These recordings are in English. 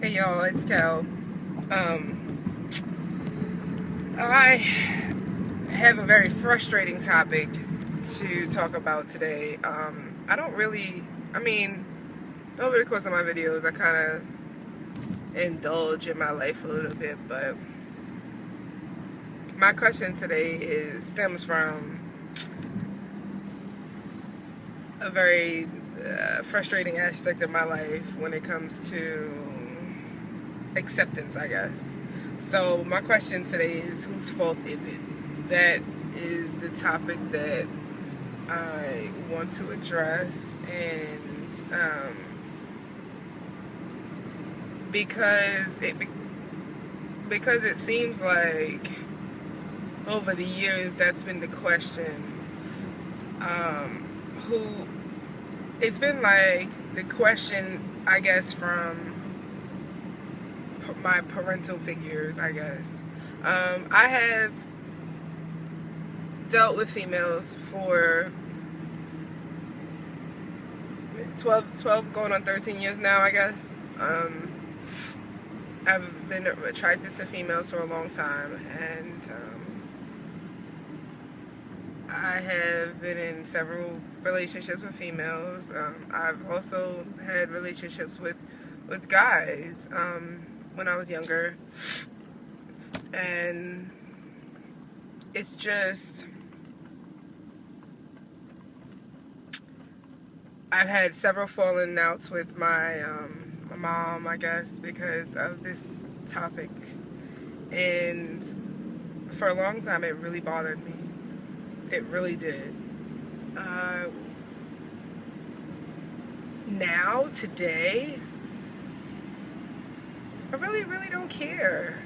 Hey y'all, it's Cal. I have a very frustrating topic to talk about today. I don't really, I mean, over the course of my videos, I kind of indulge in my life a little bit, but my question today stems from a very frustrating aspect of my life when it comes to acceptance, I guess. So my question today is, whose fault is it? That is the topic that I want to address, and because it seems like over the years that's been the question. Who It's been like the question, I guess, from my parental figures, I guess. I have dealt with females for 12 going on 13 years now, I guess. I've been attracted to females for a long time, and I have been in several relationships with females. I've also had relationships with guys when I was younger, and it's just, I've had several falling outs with my mom, I guess, because of this topic, and for a long time it really bothered me. It really did. Now, today, I really don't care.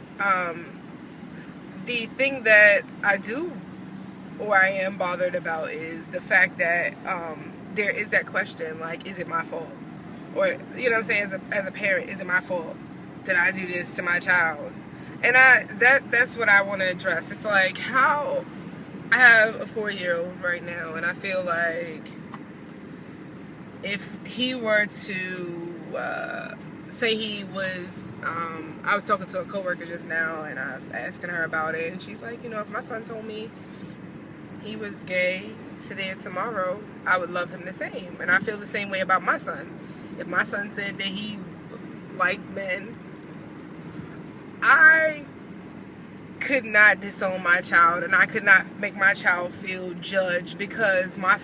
The thing that I do, or I am bothered about, is the fact that there is that question, like, is it my fault? Or, you know what I'm saying, as a parent, is it my fault? Did I do this to my child? And that's what I want to address. It's like, how I have a 4-year-old right now, and I feel like if he were to say he was, I was talking to a coworker just now, and I was asking her about it, and she's like, if my son told me he was gay today or tomorrow, I would love him the same. And I feel the same way about my son. If my son said that he liked men, I could not disown my child, and I could not make my child feel judged because my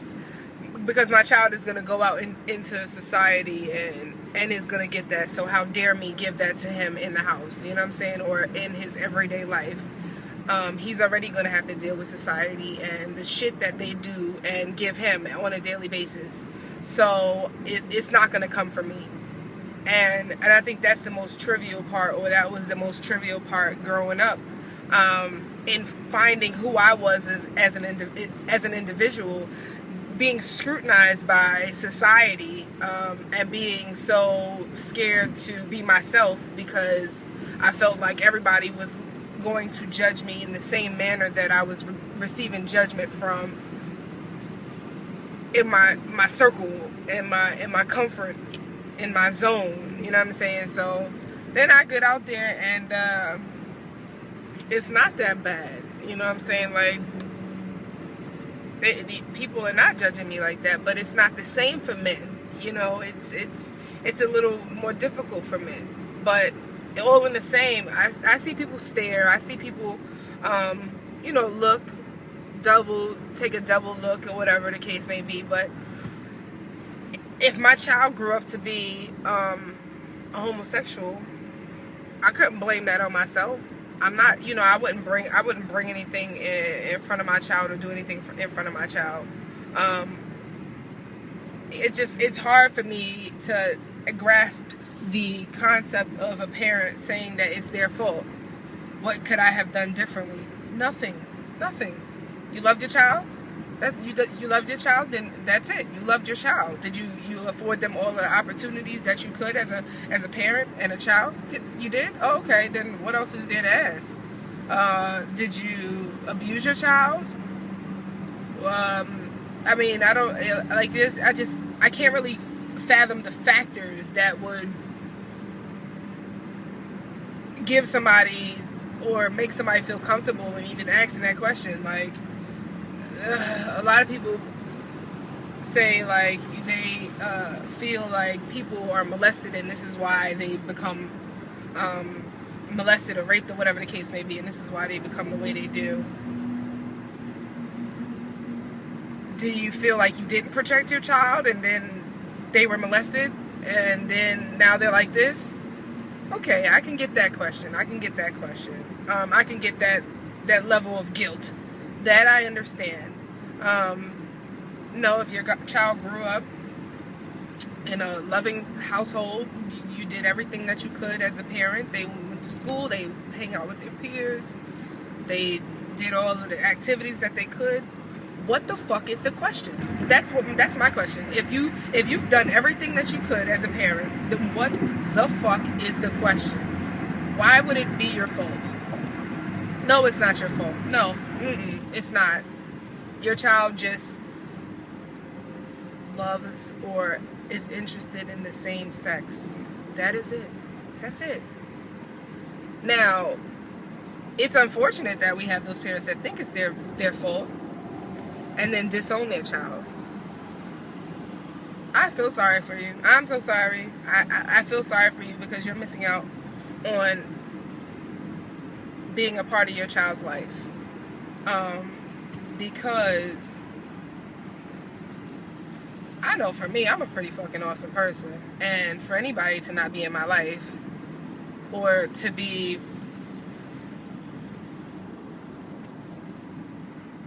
child is going to go out into society and is going to get that. So how dare me give that to him in the house, you know what I'm saying, or in his everyday life. He's already going to have to deal with society and the shit that they do and give him on a daily basis. So it's not going to come from me. And I think that's the most trivial part, or that was the most trivial part growing up, in finding who I was as an individual, being scrutinized by society, and being so scared to be myself because I felt like everybody was going to judge me in the same manner that I was receiving judgment from in my circle, in my comfort, in my zone, you know what I'm saying? So then I get out there, and it's not that bad, you know what I'm saying? Like, the people are not judging me like that, but it's not the same for men. It's a little more difficult for men, but all in the same. I see people stare. I see people, look, take a double look, or whatever the case may be. But if my child grew up to be a homosexual, I couldn't blame that on myself. I'm not, I wouldn't bring anything in front of my child or do anything in front of my child. It's hard for me to grasp the concept of a parent saying that it's their fault. What could I have done differently? Nothing. You loved your child? You loved your child, then that's it. You loved your child. Did you afford them all the opportunities that you could as a parent and a child? You did? Oh, okay. Then what else is there to ask? Did you abuse your child? I mean, I don't like this. I can't really fathom the factors that would give somebody or make somebody feel comfortable and even asking that question. Like, a lot of people say like they feel like people are molested and this is why they become molested or raped or whatever the case may be, and this is why they become the way they do. Do you feel like you didn't protect your child and then they were molested and then now they're like this? Okay, I can get that question. I can get that level of guilt. That I understand. No, if your child grew up in a loving household, you did everything that you could as a parent. They went to school, they hang out with their peers, they did all of the activities that they could. What the fuck is the question? That's my question. If you've done everything that you could as a parent, then what the fuck is the question? Why would it be your fault? No, it's not your fault. No, it's not. Your child just loves or is interested in the same sex. That is it. That's it. Now, it's unfortunate that we have those parents that think it's their fault and then disown their child. I feel sorry for you. I'm so sorry. I feel sorry for you because you're missing out on being a part of your child's life. Because I know for me, I'm a pretty fucking awesome person. And for anybody to not be in my life or to be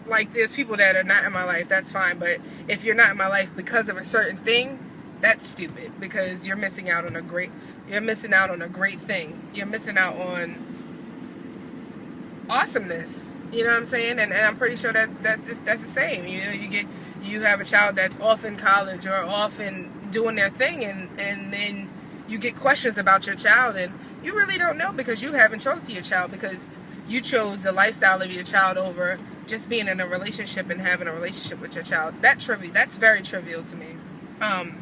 like, there's people that are not in my life, that's fine, but if you're not in my life because of a certain thing, that's stupid, because you're missing out on a great thing. You're missing out on awesomeness. You know what I'm saying? And I'm pretty sure that's the same. You know, you have a child that's off in college or off in doing their thing, and then you get questions about your child, and you really don't know because you haven't talked to your child, because you chose the lifestyle of your child over just being in a relationship and having a relationship with your child. That's very trivial to me. And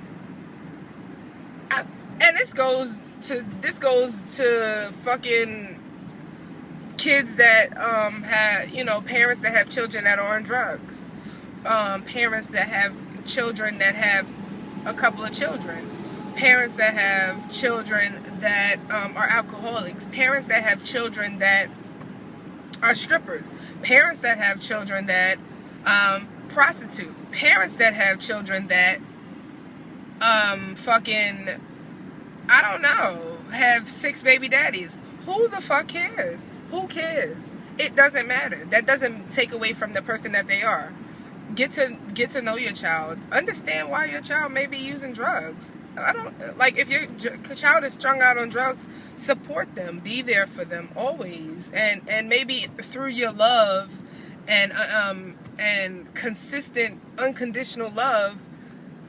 this goes to fucking kids that have, parents that have children that are on drugs, parents that have children that have a couple of children, parents that have children that are alcoholics, parents that have children that are strippers, parents that have children that prostitute, parents that have children that have 6 baby daddies. Who the fuck cares? Who cares? It doesn't matter. That doesn't take away from the person that they are. Get to know your child. Understand why your child may be using drugs. If your child is strung out on drugs, support them. Be there for them always. And maybe through your love and consistent, unconditional love,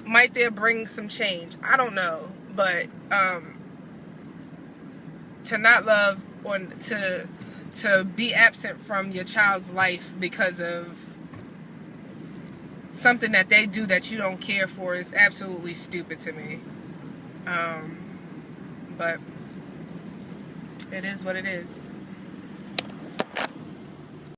might there bring some change. I don't know. But to not love or to be absent from your child's life because of something that they do that you don't care for is absolutely stupid to me. But it is what it is.